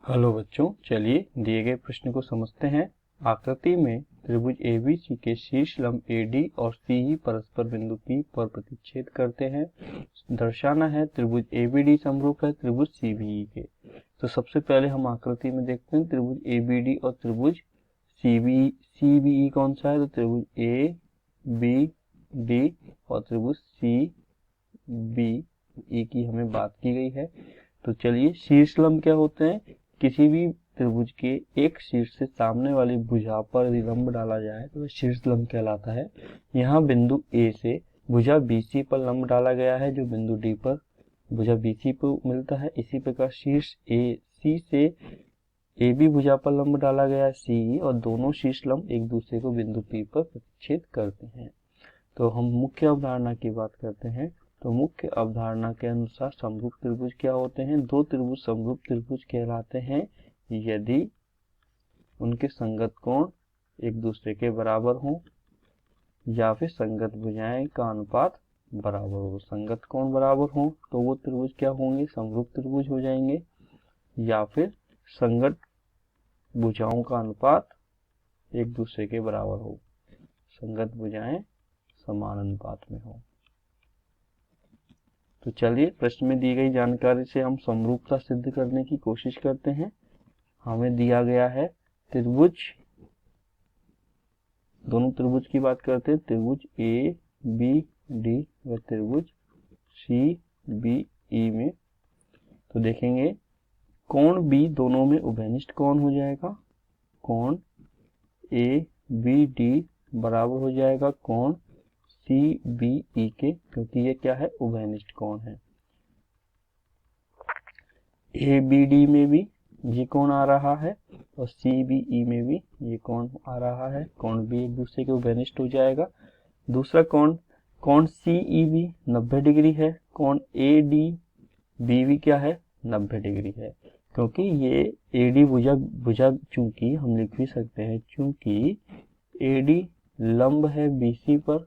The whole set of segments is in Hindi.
हेलो बच्चों, चलिए दिए गए प्रश्न को समझते हैं। आकृति में त्रिभुज ABC के शीर्ष लंब AD और CE परस्पर बिंदु P पर प्रतिच्छेद करते हैं। दर्शाना है त्रिभुज ABD समरूप है त्रिभुज CBE के। तो सबसे पहले हम आकृति में देखते हैं त्रिभुज ABD और त्रिभुज CBE कौन सा है। तो त्रिभुज ABD और त्रिभुज CBE की हमें बात की गई है। तो चलिए, शीर्ष लंब क्या होते हैं। किसी भी त्रिभुज के एक शीर्ष से सामने वाली भुजा पर यदि लंब डाला जाए तो वह शीर्ष लंब कहलाता है। यहाँ बिंदु A से भुजा BC पर लंब डाला गया है जो बिंदु D पर भुजा BC पर मिलता है। इसी प्रकार शीर्ष AC से AB भुजा पर लंब डाला गया है CE और दोनों शीर्ष लंब एक दूसरे को बिंदु P पर प्रतिच्छेद करते हैं। तो हम मुख्य अवधारणा की बात करते हैं। तो मुख्य अवधारणा के अनुसार समरूप त्रिभुज क्या होते हैं। दो त्रिभुज समरूप त्रिभुज कहलाते हैं यदि उनके संगत कोण एक दूसरे के बराबर हों या फिर संगत भुजाएं का अनुपात बराबर हो। संगत कोण बराबर हो तो वो त्रिभुज क्या होंगे, समरूप त्रिभुज हो जाएंगे। या फिर संगत भुजाओं का अनुपात एक दूसरे के बराबर हो, संगत भुजाएं समान अनुपात में हो। तो चलिए, प्रश्न में दी गई जानकारी से हम समरूपता सिद्ध करने की कोशिश करते हैं। हमें दिया गया है त्रिभुज, दोनों त्रिभुज की बात करते हैं, त्रिभुज ABD व त्रिभुज CBE में। तो देखेंगे कोण B दोनों में उभयनिष्ठ कोण हो जाएगा। कोण ABD बराबर हो जाएगा कोण CBE के, क्योंकि ये क्या है, उभयनिष्ठ कोण है। ABD में भी ये कोण आ रहा है और CBE में भी ये कोण आ रहा है। कोण भी एक दूसरे के उभयनिष्ठ हो जाएगा। दूसरा कोण CEB 90 डिग्री है। कोण ADB भी क्या है, 90 डिग्री है। क्योंकि ये AD भुजा चूंकि हम लिख भी सकते हैं, चूंकि AD लंब है BC पर,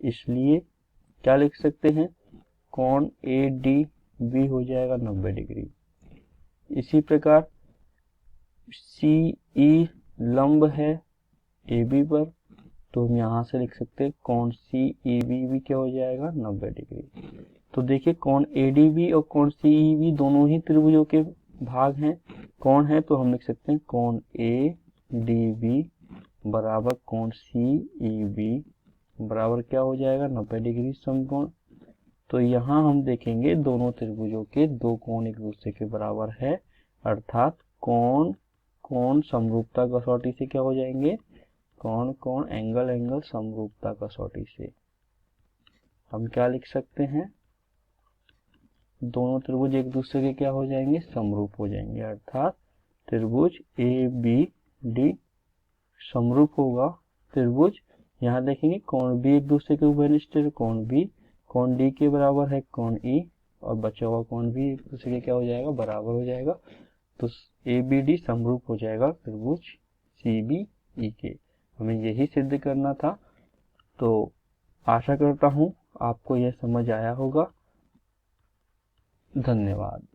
इसलिए क्या लिख सकते हैं, कोण ADB हो जाएगा 90 डिग्री। इसी प्रकार CE लंब है AB पर, तो हम यहाँ से लिख सकते हैं कोण CEB भी क्या हो जाएगा, 90 डिग्री। तो देखिए, कोण ADB और कोण CEB दोनों ही त्रिभुजों के भाग हैं, कोण है। तो हम लिख सकते हैं कोण ADB बराबर कोण CEB बराबर क्या हो जाएगा, 90 डिग्री समकोण। तो यहाँ हम देखेंगे दोनों त्रिभुजों के दो कोण एक दूसरे के बराबर है, अर्थात कोण समरूपता कसौटी से क्या हो जाएंगे, कोण एंगल समरूपता कसौटी से हम क्या लिख सकते हैं, दोनों त्रिभुज एक दूसरे के क्या हो जाएंगे, समरूप हो जाएंगे। अर्थात त्रिभुज ABD समरूप होगा त्रिभुज, यहाँ देखेंगे कोण B एक दूसरे के उभयनिष्ठ है, कोण B कोण D के बराबर है कोण E, और बचा हुआ कोण भी एक दूसरे के क्या हो जाएगा, बराबर हो जाएगा। तो ABD समरूप हो जाएगा त्रिभुज CBE के। हमें यही सिद्ध करना था। तो आशा करता हूँ आपको यह समझ आया होगा। धन्यवाद।